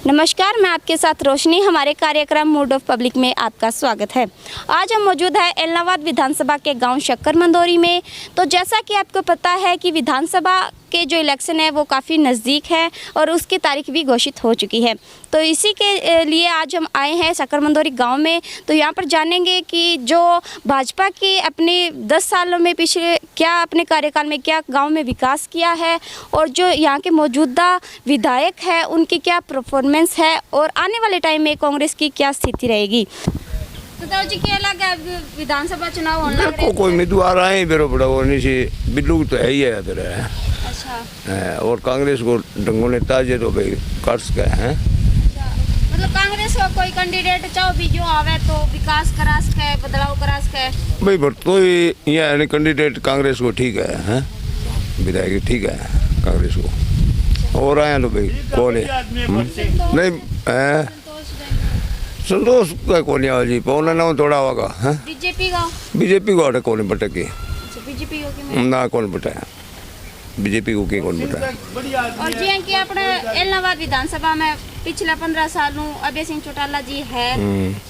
नमस्कार, मैं आपके साथ रोशनी। हमारे कार्यक्रम मूड ऑफ पब्लिक में आपका स्वागत है। आज हम मौजूद है एलनाबाद विधानसभा के गांव शक्कर मंदोरी में। तो जैसा कि आपको पता है कि विधानसभा के जो इलेक्शन है वो काफ़ी नज़दीक है और उसकी तारीख भी घोषित हो चुकी है। तो इसी के लिए आज हम आए हैं शक्कर मंदोरी गांव में। तो यहाँ पर जानेंगे कि जो भाजपा की अपने 10 सालों में पिछले क्या अपने कार्यकाल में क्या गांव में विकास किया है और जो यहाँ के मौजूदा विधायक है उनकी क्या परफॉर्मेंस है और आने वाले टाइम में कांग्रेस की क्या स्थिति रहेगी। तो जी क्या लगा विधानसभा चुनाव होने लग रहे हैं? कोई उम्मीदवार आए बेरो बड़ा वो नहीं बिल्लू तो है ही है इधर है। अच्छा। और कांग्रेस को डंगों ने ताजे तो भाई कर्ज का है। मतलब कांग्रेस को कोई कैंडिडेट चाहो भी जो आवे तो विकास करा सके, बदलाव करा सके भाई तो ये कैंडिडेट कांग्रेस को ठीक है विधायक ठीक है कांग्रेस को। और आया तो भाई कौन है नहीं संतोष का कौन है जी पौना ना थोड़ा होगा बीजेपी को अटक कौन बटके बीजेपी को ना कौन बटाया बीजेपी को कौन बटाया। और जी कि अपने एलनाबाद विधानसभा में पिछले 15 सालों अभय सिंह चौटाला जी है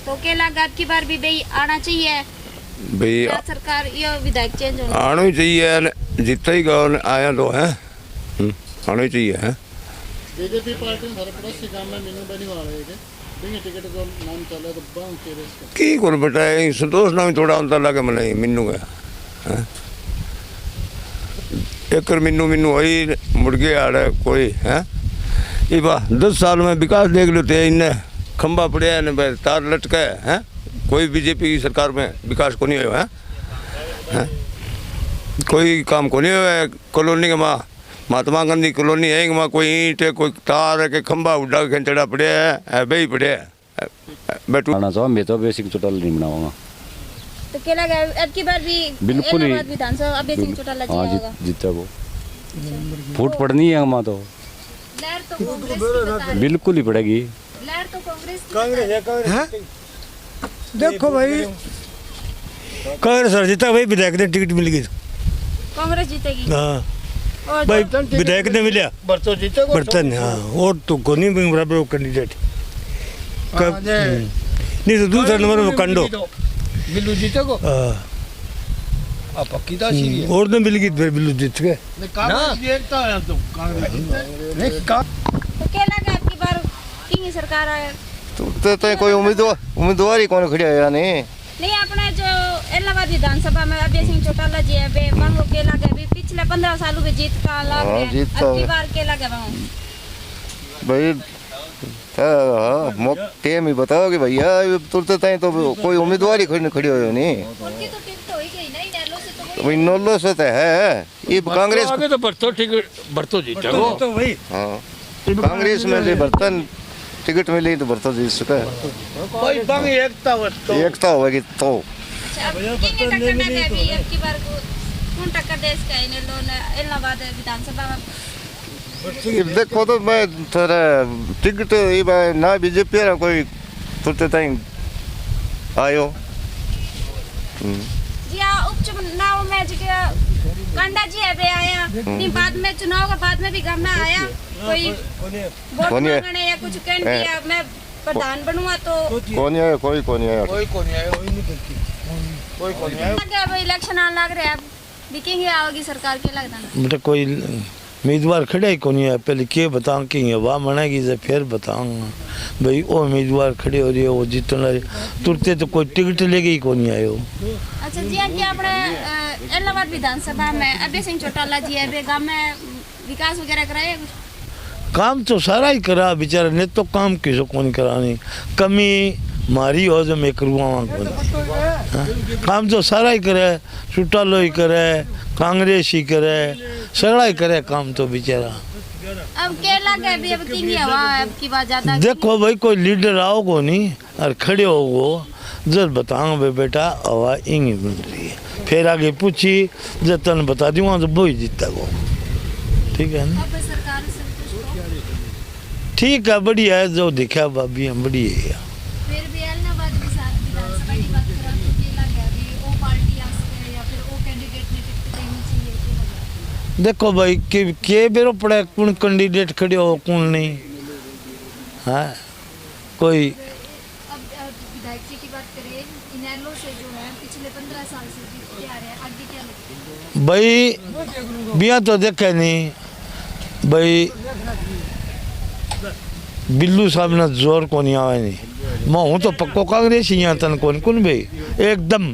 तो क्या लगा की बार भी भाई आना चाहिए भाई सरकार ये विधायक चेंज होना आना ही चाहिए जितना ही गाँव आया तो है आना ही चाहिए है। बीजेपी पार्टी में हर पड़ोसी गांव में मीनू बनी वाले हैं बिंगे टिकट को नाम चले तो बांग के रेस की कौन बटाया संतोष नाम थोड़ा अंतर लगे मैंने मिन्नू का एक मिन्नू मिन्नू वही मुर्गे आ रहा है कोई है ये बा 10 साल में विकास देख लेते इन्हें खंबा पड़े है तार लटका है कोई बीजेपी की सरकार में विकास को नहीं हुआ है कोई काम को नहीं हुआ है। कॉलोनी के माँ महात्मा गांधी कॉलोनी है वहाँ कोई ईंट है कोई तार है के खंबा उड़ा के चढ़ा पड़े है भाई पड़े है बैठू आना चाहो मैं तो बेसिक चौटाला नहीं बनाऊंगा। तो क्या लगा अब की बार भी बिल्कुल ही विधानसभा अभय सिंह चौटाला जी आएगा जीता वो फूट पड़नी है हमारा तो लहर तो कांग्रेस की बता रही। बिल्कुल ही पड़ेगी लहर तो कांग्रेस है। देखो भाई कांग्रेस सर जीता भाई विधायक ने टिकट मिल गई कांग्रेस जीतेगी। हाँ और भाई विधायक ने मिला बरतो जीते को बर्तन हाँ और तो को नहीं बराबर वो कैंडिडेट कब नहीं तो दूसरा नंबर में कंडो बिल्लू जीते को हाँ अब पक्की था सी और ने मिल गई फिर बिल्लू जीत गए कांग्रेस देखता है तो कांग्रेस नहीं का तो क्या लगा अब की बार किंग सरकार आए तो कोई उम्मीदवार ही कौन खड़े है नहीं अपने जो एलनाबाद विधानसभा में अभय सिंह चौटाला जी है बे वहाँ के लगे अभी पिछले 15 सालों में जीत का लाभ है अब की बार के लगे वहाँ भाई टाइम ही बताओ कि भैया तुरते ताई तो कोई उम्मीदवार ही खड़ी हो नहीं उनकी तो टिकट हो ही गई नहीं नैलो से तो भाई नोलो से तो है ये कांग्रेस आगे तो बरतो जीते को तो भाई हाँ कांग्रेस में से बर्तन टिकट मिली तो बर्तन जीत सका कोई बांग एकता होगी तो अच्छा अब किंग टक्कर ना गए अभी अब की बार कौन टक्कर देश का इन लोग एलनाबाद विधानसभा में देखो तो मैं थोड़ा टिकट ये ना बीजेपी कोई तुरते ताई आयो जी हाँ उपचुनाव में जी कंडा जी है बे आया नहीं बाद में चुनाव के बाद में भी गाँव में आया कोई वोट मांगने या कुछ कहने दिया मैं प्रधान बनूंगा तो कौन है कोई कौन है अब इलेक्शन आने लग रहे हैं अब दिखेंगे आओगी सरकार के लगता है मतलब कोई उम्मीदवार खड़े ही कौन है पहले के बताऊँ कि हवा मनेगी से फिर बताऊँगा भाई वो उम्मीदवार खड़े हो रही है वो जीतने तुरते तो कोई टिकट लेके ही कौन आयो। अच्छा जी कि अपने एलनाबाद विधानसभा में अभय सिंह चौटाला जी है गाँव में विकास वगैरह कराए कुछ काम तो सारा ही करा बेचारा ने तो काम किसो कौन करानी कमी मारी हो जो मैं करवावा कौन काम तो सारा ही करे चौटालो ही करे कांग्रेस ही करे सगड़ा ही करे काम तो बेचारा। अब क्या लगे अभी अब किंग हवा है अब की बात ज्यादा देखो भाई कोई लीडर आओ को नहीं और खड़े हो वो जब बताऊंगा भाई बेटा हवा इंगी मिल रही है फिर आगे पूछी जब तन बता दूंगा तो वो ही जीतता वो ठीक है ना। अब सरकार से ठीक है बढ़िया है जो देखा भाभी हम बढ़िया है। फिर भी एलनाबाद विधानसभा की बात करें तो क्या लगे अभी वो पार्टी आ सके या फिर वो कैंडिडेट ने टिकट देनी चाहिए देखो भाई के बेरो पड़ा कौन कैंडिडेट खड़े हो कौन नहीं हाँ कोई अब विधायक जी की बात करें, इनेलो से जो है पिछले 15 साल से जीतते आ रहे हैं, आगे क्या लगता है? भाई बिया तो देखे नहीं भाई, बिल्लू साहब ने जोर को नहीं आवे नहीं। मैं हूँ तो पक्को कांग्रेसी यहाँ तन कौन भाई, एकदम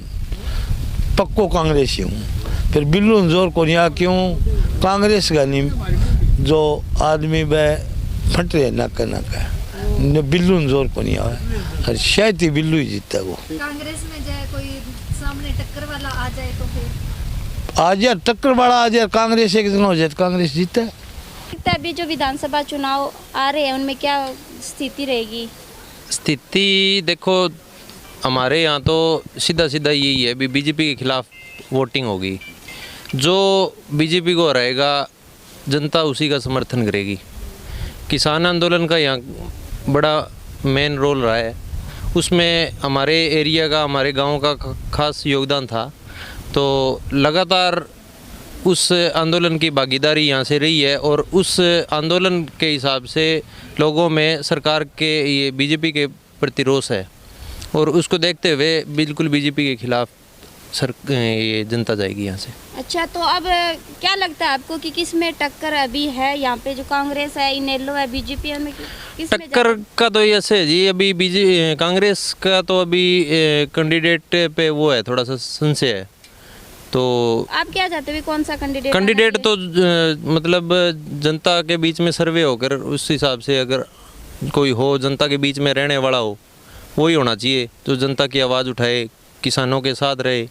पक्को कांग्रेसी हूँ। फिर बिल्लू ने जोर को नहीं आ, क्यों? कांग्रेस का नहीं जो आदमी बे फट रहे न बिल्लू ने जोर को नहीं आवे, शायद ही बिल्लू ही जीतता वो। कांग्रेस में जाए कोई सामने टक्कर वाला आ जाए तो फिर आ जाए टक्कर वाला आ जाए, कांग्रेस एक दिन हो जाए तो कांग्रेस जीतता है। लगता है अभी जो विधानसभा चुनाव आ रहे हैं उनमें क्या स्थिति रहेगी? स्थिति देखो, हमारे यहाँ तो सीधा सीधा यही है, अभी बीजेपी के खिलाफ वोटिंग होगी। जो बीजेपी को रहेगा जनता उसी का समर्थन करेगी। किसान आंदोलन का यहाँ बड़ा मेन रोल रहा है, उसमें हमारे एरिया का, हमारे गांव का खास योगदान था। तो लगातार उस आंदोलन की भागीदारी यहाँ से रही है और उस आंदोलन के हिसाब से लोगों में सरकार के ये बीजेपी के प्रति रोष है और उसको देखते हुए बिल्कुल बीजेपी के खिलाफ ये जनता जाएगी यहाँ से। अच्छा, तो अब क्या लगता है आपको कि किस में टक्कर अभी है यहाँ पे? जो कांग्रेस है, इनेलो है, बीजेपी है, किस में टक्कर का तो ऐसे है जी, अभी कांग्रेस का तो अभी कैंडिडेट पे वो है, थोड़ा सा संशय है। तो आप क्या चाहते हो, कौन सा कैंडिडेट तो मतलब जनता के बीच में सर्वे होकर उस हिसाब से अगर कोई हो, जनता के बीच में रहने वाला हो, वही होना चाहिए जो जनता की आवाज़ उठाए, किसानों के साथ रहे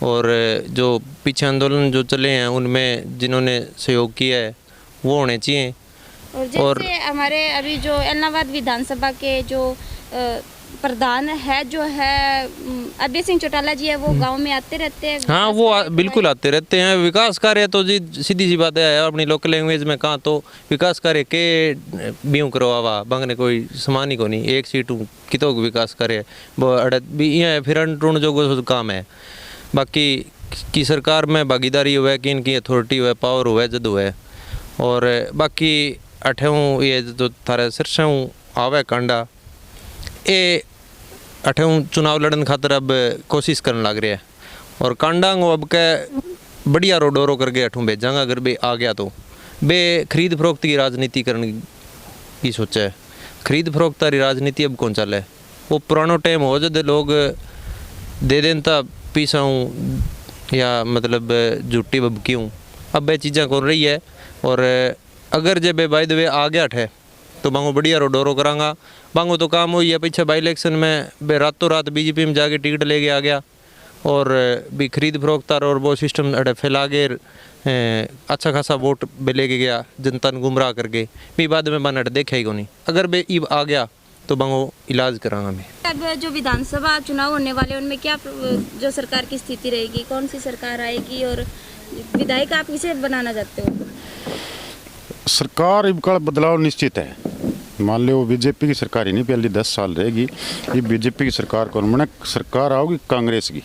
और जो पीछे आंदोलन जो चले हैं उनमें जिन्होंने सहयोग किया है वो होने चाहिए। और जैसे हमारे अभी जो एलनाबाद विधानसभा के जो प्रधान है जो है अभय सिंह चौटाला जी है, वो गांव में आते रहते हैं। हाँ, वो बिल्कुल आते रहते हैं। विकास कार्य तो जी सीधी सी बात है, अपनी लोकल लैंग्वेज में कहाँ तो विकास कार्य के बीऊ करवावा बंगने कोई समान ही को नहीं, एक सीट कितो विकास कार्य भी यहाँ फिर टूण जो काम है। बाकी की सरकार में भागीदारी हुए कि इनकी अथॉरिटी हुए, पावर हुए, जद हुए और बाकी अठेऊ ये जो थारे सिरसों आवे कांडा ये अठेऊ चुनाव लड़न खातर अब कोशिश करने लग रहे हैं और कांडांग अब के बढ़िया रोडोरो करके अठू भेजांगा। अगर बे आ गया तो बे खरीद फरोख्त की राजनीति करने की सोचा है। खरीद फरोख्त की राजनीति अब कौन चल है, वो पुरानो टाइम हो जब लोग दे दें ता पीसाऊँ या मतलब झूठी बबकी हूँ, अब ये चीज़ें कौन रही है। और अगर जब बाय द वे आ गया ठे तो बांगो बढ़िया रोडोरो करांगा। बांगो तो काम हुई है, पीछे बाई इलेक्शन में बे रातों रात बीजेपी में जाके टिकट लेके आ गया और भी खरीद फरोख्तार और वो सिस्टम अड़े फैला के अच्छा खासा वोट बे लेके गया, जनता ने गुमराह करके भी बाद में बन देखा ही को नहीं। अगर बे ईब आ गया तो बांगो इलाज करांगा मैं। अब जो विधानसभा चुनाव होने वाले उनमें क्या जो सरकार की स्थिति रहेगी, कौन सी सरकार आएगी और विधायक आप किसे बनाना चाहते हो? सरकार इबका बदलाव निश्चित है। मान लो बीजेपी की सरकार ही नहीं, पहली 10 साल रहेगी, ये बीजेपी की सरकार कौन बने? सरकार आओगी कांग्रेस की।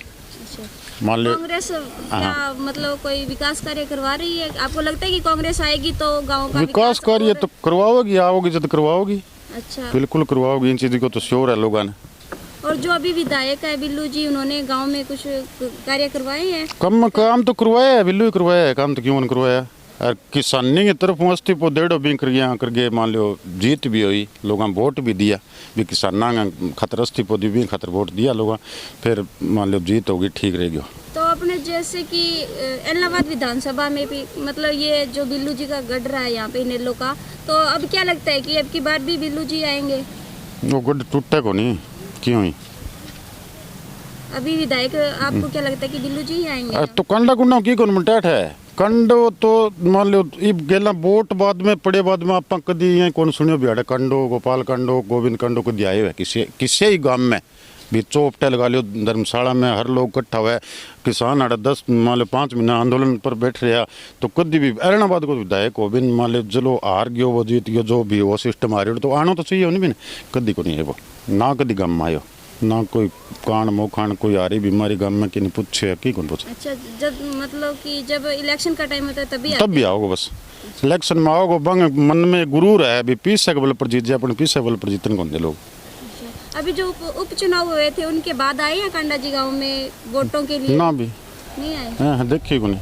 मान लो कांग्रेस क्या मतलब कोई विकास कार्य करवा रही है? आपको लगता है कि कांग्रेस आएगी तो गाँव का विकास कार्य तो करवाओगी, आओगी जब करवाओगी। अच्छा, बिल्कुल करवाओगी, इन चीज़ को तो श्योर है लोगों ने। और जो अभी विधायक है बिल्लू जी, उन्होंने गांव में कुछ कार्य करवाए हैं? काम तो करवाया है, बिल्लू ही करवाया है, काम तो क्यों नहीं करवाया। और किसानी की तरफ अस्तीफो डेढ़ो भी कर गए, मान लो जीत भी हुई, लोगों ने वोट भी दिया, भी किसाना खतर अस्तीफो दी भी खतर वोट दिया लोगों, फिर मान लो जीत होगी, ठीक रहेगी। तो अपने जैसे कि एलनाबाद विधानसभा में भी मतलब ये जो बिल्लू जी का गढ़ रहा है यहाँ पे इनेलो का, तो अब क्या लगता है कि अब की बार भी बिल्लू जी आएंगे? वो गढ़ टूटे को नहीं, क्यों ही अभी विधायक आपको क्या लगता है कि बिल्लू जी ही आएंगे? तो कंडा कुंडा की कौन मिटाट है कंडो तो मान लो इब गेला वोट बाद में पड़े बाद में आप कदी यहाँ कौन सुनियो बिहाड़े कंडो, गोपाल कंडो, गोविंद कंडो को दिया है किसी ही गांव में भी चौपटे लगा लियो, धर्मशाला में हर लोग इकट्ठा हुआ है, किसान अड़ा 10 मान लो 5 महीना आंदोलन पर बैठ रहा, तो कदी भी एलनाबाद को विधायक गोविंद मान लो चलो हार गयो वो जीत गयो जो भी वो सिस्टम आ रही तो आना तो चाहिए नहीं, कदी को नहीं है वो ना, कदी गाँव में आयो ना कोई कान मोखान कोई आ रही बीमारी गांव में कि नहीं पूछे की कौन पूछे। अच्छा, जब मतलब कि जब इलेक्शन का टाइम होता है तभी भी आओगे बस। इलेक्शन में आओगे बंग मन में गुरूर है अभी पीछे बल पर जीत जाए अपने पीछे बल पर जीतन को लोग। अभी जो उपचुनाव हुए थे उनके बाद आए हैं कांडा जी गाँव में वोटों के लिए? ना भी नहीं आए। हाँ देखिए को नहीं।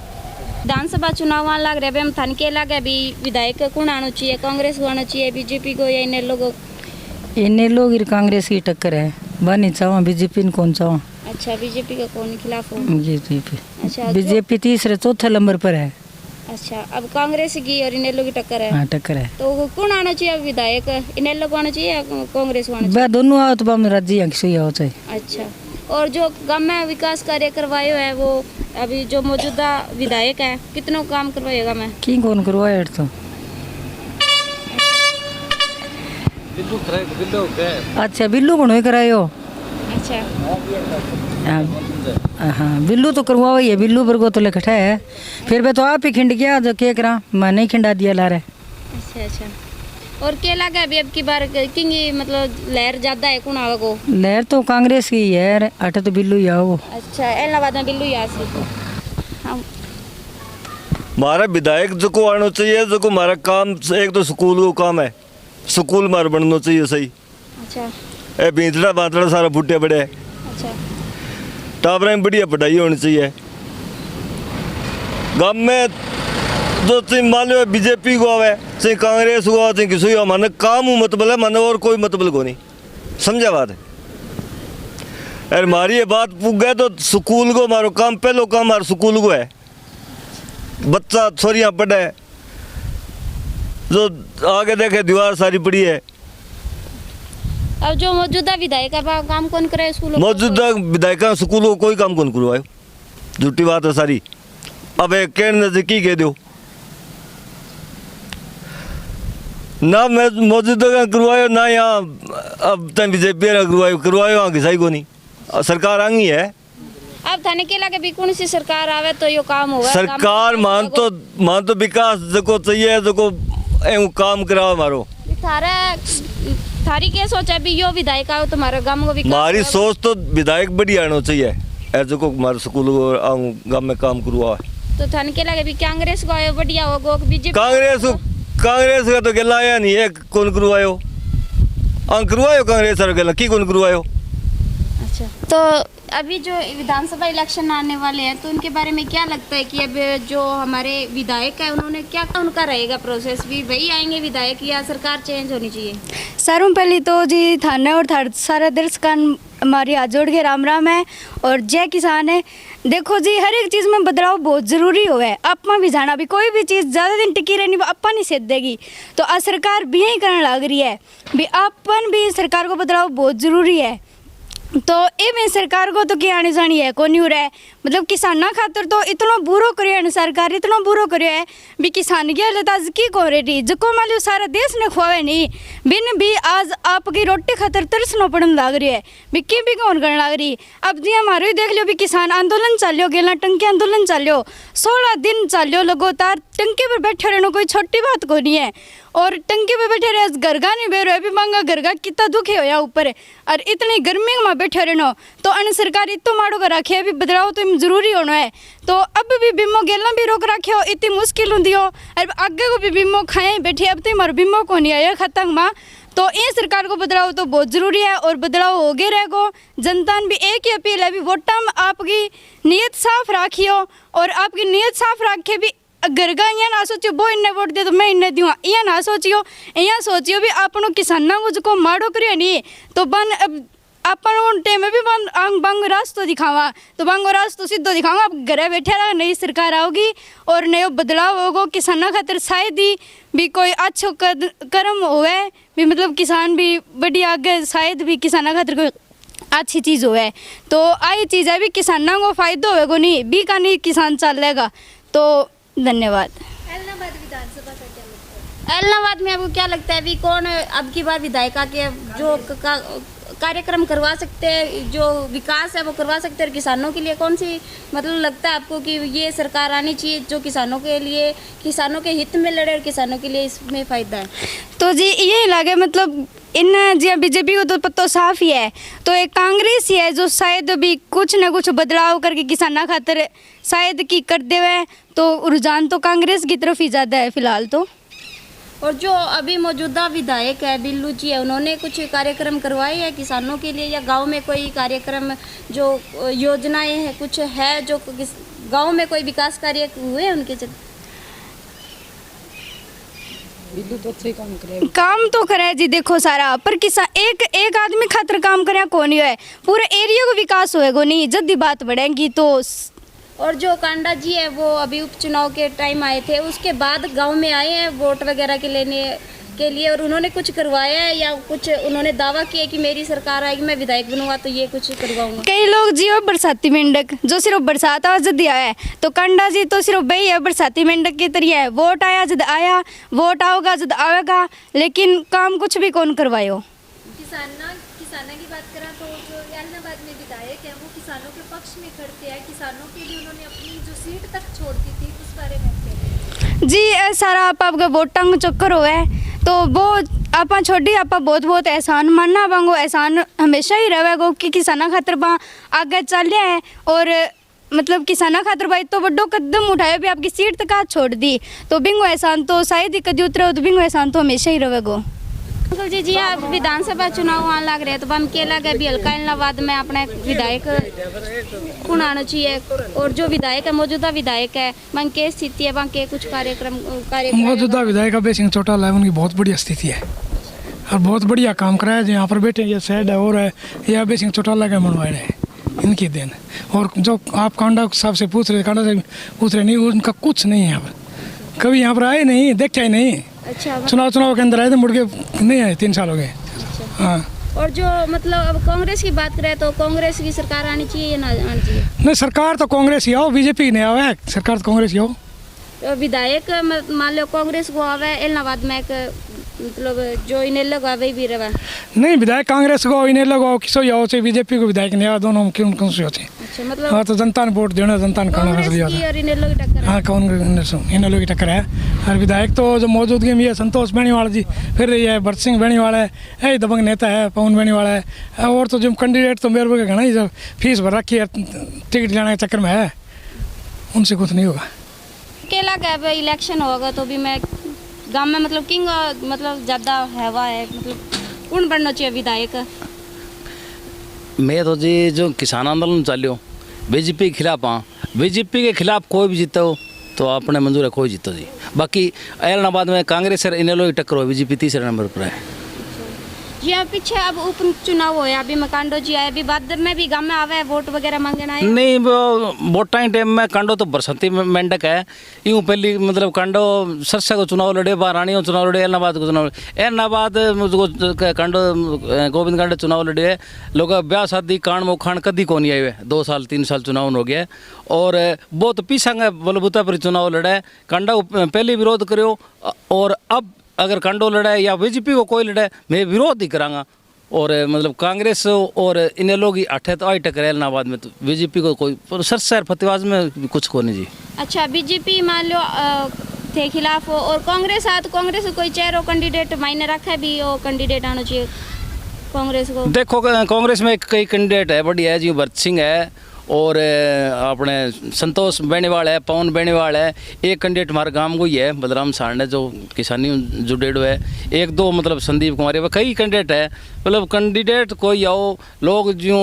विधानसभा चुनाव आने लग रहे हम थान के लगे अभी विधायक कौन आना चाहिए, कांग्रेस को आना चाहिए, बीजेपी को, या इन लोगों? इन्हें लोग कांग्रेस की टक्कर है, बनी चावा बीजेपी ने कौन चावा। अच्छा, बीजेपी का कौन खिलाफ हो? बीजेपी। अच्छा, बीजेपी तीसरे चौथे नंबर पर है। अच्छा, अब कांग्रेस की और इन लोगों की टक्कर है। हाँ टक्कर है। तो कौन आना चाहिए विधायक, इन लोग आना चाहिए या कांग्रेस को आना चाहिए? वह दोनों आओ तो हम राज्य यहाँ किसी आओ चाहिए। अच्छा, और जो गांव में विकास कार्य करवाए है वो अभी जो मौजूदा विधायक है कितनों काम करवाएगा? मैं की कौन करवाए तो अच्छा बिल्लू को करायो। अच्छा, हाँ बिल्लू तो करवाओ ही है, बिल्लू पर को तो लिखा है, फिर मैं तो आप ही खिंड गया जो क्या करा, मैं नहीं खिंडा दिया ला रहे। अच्छा अच्छा, और क्या लगा अभी अब की बार किंग मतलब लहर ज्यादा है कौन आवा को? लहर तो कांग्रेस की है, अटे तो बिल्लू ही आओ। अच्छा, इलाहाबाद में बिल्लू यहाँ से। हाँ, हमारा विधायक जो को आना चाहिए, जो को हमारा काम एक तो स्कूल को काम है, स्कूल मार बनना चाहिए सही। अच्छा ए बीतड़ा बातड़ा सारा फुटे पड़े है। अच्छा, टाबरा में बढ़िया पढ़ाई होनी चाहिए। गाँव में जो तुम मान लो बीजेपी को आवे, चाहे कांग्रेस को आवे, चाहे किसी को, माने काम हो मतलब है, माने और कोई मतलब को नहीं, समझा बात है। अरे हमारी ये बात पूछ गए तो स्कूल को मारो काम, पहलो काम हमारे स्कूल को है। बच्चा छोरियाँ पढ़े, जो आगे देखे दीवार सारी पड़ी है। अब जो मौजूदा विधायक है वो काम कौन करे स्कूल? मौजूदा विधायक स्कूल को कोई काम कौन करवाए, झूठी बात है सारी। अब एक कहने से की कह दो ना, मैं मौजूदा का करवायो ना, यहाँ अब तक बीजेपी करवायो यहाँ किसाई को नहीं, सरकार आंगी है। अब थाने के लगे भी कौन सी सरकार आवे तो यो काम होगा? सरकार मान तो विकास जो चाहिए, जो काम कराओ मारो। थारी क्या सोचा भी यो विधायक आओ तुम्हारे गांव को विकास? हमारी सोच तो विधायक बढ़िया आना चाहिए, ऐसे को हमारे स्कूल को गाँव में काम करवा। तो थाने के लगे भी कांग्रेस को आयो बढ़िया होगा, बीजेपी कांग्रेस का तो गला आया नहीं है, कौन करवायो? करवायो कांग्रेस गला की कौन करवायो? अच्छा, तो अभी जो विधानसभा इलेक्शन आने वाले हैं तो उनके बारे में क्या लगता है कि अब जो हमारे विधायक है उन्होंने क्या उनका रहेगा प्रोसेस, भी वही आएंगे विधायक या सरकार चेंज होनी चाहिए? सारों पहले तो जी थाने और सारे दर्शकान हमारी हाथ जोड़ के राम राम है और जय किसान है। देखो जी, हर एक चीज़ में बदलाव बहुत ज़रूरी हो है। अपना भी जाना भी कोई भी चीज़ ज़्यादा दिन टिकी रहनी वो अपा नहीं सेध देगी, तो आज सरकार भी यही करने लग रही है भी अपन भी सरकार को बदलाव बहुत ज़रूरी है। तो ये में सरकार को तो क्या आने जानी है कौन नहीं हो रहा है, मतलब किसाना खातर तो इतना बुरो करियो है सरकार, इतना बुरो करियो है भी किसान की हालत आज की को रेडी जको मान लो सारा देश ने खुआवे नहीं, बिन भी आज आपकी रोटी खातर तरसनो पड़न लग रही है भी की भी कौन करने लग रही। अब जी हमारे ही देख लो भी किसान आंदोलन चलो, गेला टंकी आंदोलन चलो, 16 दिन चलो लगातार टंकी पर बैठे रहना कोई छोटी बात को नहीं है। और टंकी पे बैठे रहे गरगा नहीं बह रहे अभी मांगा गरगा कितना दुखे होया ऊपर और इतनी गर्मी में बैठे रहना, तो अन सरकार इतो माड़ो कर रखे अभी बदलाव तो जरूरी होना है। तो अब भी बीमो गेला भी रोक रखे हो, इतनी मुश्किल होती हो और आगे को भी बीमो खाए बैठे, अब तो हमारा बीमो को नहीं आया खत्म माँ। तो ये सरकार को बदलाव तो बहुत ज़रूरी है और बदलाव हो गए रहेगो। जनता ने भी एक ही अपील है भी वोटा में आपकी नीयत साफ राखियो और आपकी नीयत साफ रखे भी गरगा यहाँ ना सोचियो वो इन्हें वोट दे तो मैं इन्हें दूँ, यहाँ ना सोचियो, यहाँ सोचियो भी आपनो किसाना को जो माड़ो करियो नहीं तो बन अब अपन टाइम में भी बंग रास्तो दिखावा, तो बंग रास्तो सीधो दिखावा। अब घर बैठे रहा, नई सरकार आओगी और नयो बदलाव होगा किसाना खातिर, शायद ही भी कोई अच्छो कर्म होवे भी, मतलब किसान भी बड़ी आगे शायद भी किसाना खातिर कोई अच्छी चीज़ होवे। तो आई चीज़ है भी किसाना को फायदा होगा नहीं भी का नहीं किसान चलेगा। तो धन्यवाद। इलाहाबाद विधानसभा का क्या लगता है? इलाहाबाद में आपको क्या लगता है भी कौन अब की बार विधायिका के जो कार्यक्रम करवा सकते हैं, जो विकास है वो करवा सकते हैं, किसानों के लिए कौन सी मतलब लगता है आपको कि ये सरकार आनी चाहिए जो किसानों के लिए, किसानों के हित में लड़े और किसानों के लिए इसमें फ़ायदा है? तो जी ये लगे मतलब इन जी बीजेपी को तो पत्तो साफ ही है, तो एक कांग्रेस ही है जो शायद भी कुछ ना कुछ बदलाव करके किसाना खातर शायद की कर देवे, तो रुझान तो कांग्रेस की तरफ ही ज़्यादा है फिलहाल तो। और जो अभी मौजूदा विधायक है बिल्लू जी है, उन्होंने कुछ कार्यक्रम करवाए हैं किसानों के लिए, या गांव में कोई कार्यक्रम जो योजनाएं हैं कुछ है जो गांव में कोई विकास कार्य हुए हैं उनके काम तो करे जी देखो सारा, पर किसान एक आदमी खातर काम करे कौन है, पूरे एरिया को विकास होएगा नहीं जब बात बढ़ेगी तो। और जो कांडा जी है वो अभी उपचुनाव के टाइम आए थे, उसके बाद गांव में आए हैं वोट वगैरह के लेने के लिए, और उन्होंने कुछ करवाया है या कुछ उन्होंने दावा किया कि मेरी सरकार आएगी मैं विधायक बनूंगा तो ये कुछ करवाऊंगा? कई लोग जी हो बरसाती मेंढक जो सिर्फ बरसात आवा जद आया है, तो कांडा जी तो सिर्फ वही है बरसाती मेंढक की तरह है, वोट आया जद आया, वोट आओगा जद आवेगा, लेकिन काम कुछ भी कौन करवायो। किसाना की बात करें तो जो एलनाबाद में विधायक है वो किसानों के पक्ष में खड़ते हैं, किसानों के लिए उन्होंने अपनी जो सीट तक छोड़ दी थी उस बारे में जी सारा आपका वोटां को चक्कर हुआ है, तो वो आप छोड़ी आप बहुत बहुत एहसान मानना वांगो, एहसान हमेशा ही रहेगा कि किसाना खातर बा आगे चलिया है, और मतलब किसाना खातर भाई तो बड़ो कदम उठाया भी आपकी सीट तक हाथ छोड़ दी, तो बिंगो एहसान तो शायद ही कभी उतरे, तो बिंगो एहसान तो हमेशा ही रहेगा। अंकल जी जी आप विधानसभा चुनाव आने लग रहे हैं, तो हम क्या लगे भी हल्का इलाहाबाद में अपने विधायक कौन आना चाहिए, और जो विधायक है मौजूदा विधायक है वहाँ के स्थिति है, वहाँ के कुछ कार्यक्रम मौजूदा विधायक अभय सिंह चौटाला है, उनकी बहुत बढ़िया स्थिति है और बहुत बढ़िया काम कराया है, जो यहाँ पर बैठे ये शहर है और है ये अभय सिंह चौटाला का मनवाए है, इनकी देन। और जो आप कांडा साहब से पूछ रहे, कांडा से पूछ रहे नहीं, उनका कुछ नहीं है यहाँ पर, कभी यहाँ पर आए नहीं, देखा ही नहीं। अच्छा, चुनाव के अंदर आए थे, मुड़ के नहीं आए, 3 साल हो गए। हाँ, और जो मतलब अब कांग्रेस की बात करें तो कांग्रेस की सरकार आनी चाहिए या ना आनी चाहिए? नहीं, सरकार तो कांग्रेस ही आओ, बीजेपी की नहीं आवे है, सरकार तो कांग्रेस ही आओ। तो विधायक मान लो कांग्रेस को आवे इलाहाबाद में एक मतलब जो इन्हें लगा वही भी रहा नहीं, विधायक कांग्रेस को इन्हें लगाओ किसो आओ से बीजेपी को विधायक नहीं आ, दोनों क्यों कौन से होते। अच्छा, मतलब हाँ, तो जनता ने वोट देना, जनता ने करना फैसला की और इन्हें लोग टक्कर हाँ कांग्रेस इन लोगों की टक्कर है। और विधायक तो जो मौजूदगी में ये संतोष बेनीवाल जी, फिर ये भरत सिंह बेनीवाल है, ये दबंग नेता है पवन बेनीवाल है, और तो जो कैंडिडेट तो मेरे को घना ही जब फीस भर रखी है टिकट लेने के चक्कर में है, उनसे कुछ नहीं होगा। केला का इलेक्शन होगा तो भी मैं गांव में मतलब किंग मतलब ज़्यादा हवा है, मतलब कौन बनना चाहिए विधायक? मैं तो जी जो किसान आंदोलन चलो बीजेपी के खिलाफ हाँ, बीजेपी के खिलाफ कोई भी जीतो तो अपने मंजूर है, कोई जीतो जी। बाकी इलाहाबाद में कांग्रेस और इन लोग टक्कर हो, बीजेपी तीसरे नंबर पर है जी। अब पीछे अब उप चुनाव हो अभी मकांडो जी आए, अभी बाद में भी गांव में आवे वोट वगैरह मांगना है? नहीं, वो वोटा टाइम में कांडो तो बरसाती मेंढक है, यूँ पहली मतलब कांडो सरसा को चुनाव लड़े, बारानी को चुनाव लड़े, इलाहाबाद को चुनाव लड़े, इलाहाबाद कांडो गोविंद कांडे चुनाव लड़े, लोग ब्याह शादी कांड मोखान कदी को नहीं आए हुए, 2 साल 3 साल चुनाव हो गया, और बहुत पीछा बलबूता पर चुनाव लड़ा है, कांडा पहले विरोध करो, और अब अगर कांडो लड़ा है या बीजेपी को कोई लड़ा है मैं विरोध ही करांगा, और मतलब कांग्रेस और इन लोग ही अठे तो आई टक्कर है इलाहाबाद में, तो बीजेपी को कोई सर फतेहबाद में कुछ को नहीं जी। अच्छा, बीजेपी मान लो थे खिलाफ हो और कांग्रेस आ, तो कांग्रेस को कोई चेहरा कैंडिडेट मायने रखा है भी वो कैंडिडेट आना चाहिए कांग्रेस को? देखो कांग्रेस में कई कैंडिडेट है बढ़िया है जी, भरत सिंह है और अपने संतोष बेनीवाल है, पवन बेनीवाल है, एक कैंडिडेट हमारे गांव को ही है बलराम सारने जो किसानी जुड़े हुए है, 1-2 मतलब संदीप कुमार है, कई कैंडिडेट है, मतलब कैंडिडेट कोई आओ लोग जो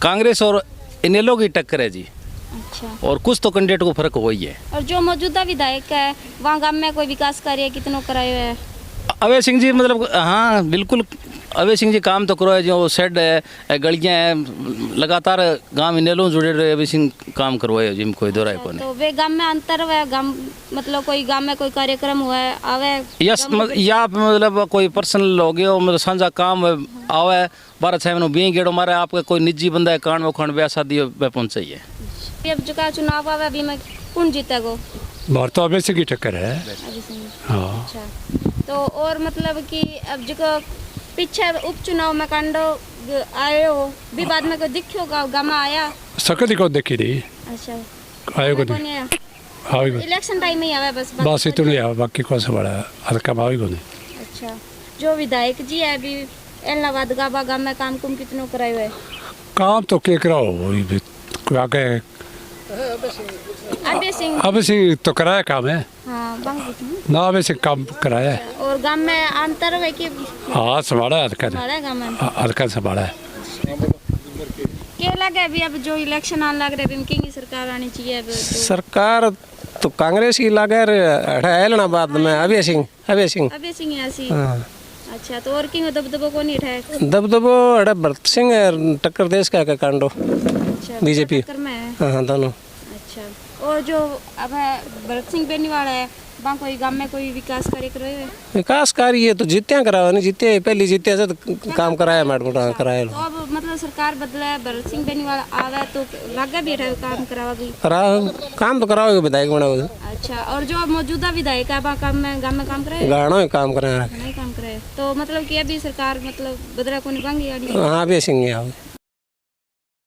कांग्रेस और इन लोग ही टक्कर है जी। अच्छा, और कुछ तो कैंडिडेट को फर्क हो ही है। और जो मौजूदा विधायक है वहाँ गांव में कोई विकास कार्य कितनों कराए हुए है? अभय सिंह जी मतलब हाँ बिल्कुल अभय सिंह जी काम तो करो है, जो शेड है गलियाँ हैं लगातार गांव इनेलों जुड़े रहे, अभय सिंह काम करवाए जिम कोई दोहराए को नहीं। तो वे गांव में अंतर हुआ गांव मतलब कोई गांव में कोई कार्यक्रम हुआ है आवे यस या मतलब कोई पर्सनल हो गया मतलब साझा काम आवे 12-6 महीनों 20 गेड़ो मारे आपका कोई निजी बंदा है कांड वखांड ब्याह शादी में पहुँचे ही है। अब जो चुनाव आवे अभी में कौन जीतेगा? बाहर तो अभय सिंह की टक्कर है। हाँ। अच्छा, तो और मतलब कि अब जो पीछे उपचुनाव में कांडो आए हो भी बाद में कोई दिखो गाँव में आया सकती को देखी नहीं। अच्छा, आयो को नहीं आया? हाँ, इलेक्शन टाइम में ही आवे बस बस इतना ही आया, बाकी कौन सा बड़ा हल्का भावी को नहीं। अच्छा, जो विधायक जी है अभी इलाहाबाद गाबा गांव में काम कुम कितनों कराए हुए? काम तो के कराओ वही भी आगे अब से तो कराया काम है। हाँ ना अब से काम कराया है। और गांव में अंतर है कि हाँ संभाला है हल्का गांव में हल्का संभाला है। क्या लगे अभी अब जो इलेक्शन आने लग रहे हैं किंग सरकार आनी चाहिए अब सरकार तो कांग्रेस की लगे एलनाबाद में अभय सिंह ऐसी। अच्छा तो और किंग दबदबो को नहीं उठाए? दबदबो अड़ा भरत सिंह टक्कर देश का कांडो अच्छा बीजेपी हाँ दोनों। अच्छा और जो अब भरत सिंह बेनीवाल है वहाँ कोई गांव में कोई विकास कार्य करे हुए? विकास कार्य तो जीत्या करावा नहीं जीते पहली जीत्या से तो काम कराया माड़ मोटा कराया। तो अब मतलब सरकार बदला भरत सिंह बेनीवाल आवे तो लागे भी रहे काम करावा भी काम तो कराओगे विधायक बनाओ। अच्छा और जो मौजूदा विधायक है गांव में काम करे? गाड़ो काम कराया नहीं काम करे तो मतलब कि अभी सरकार मतलब बदला को नहीं पाएंगी? हाँ अभय सिंह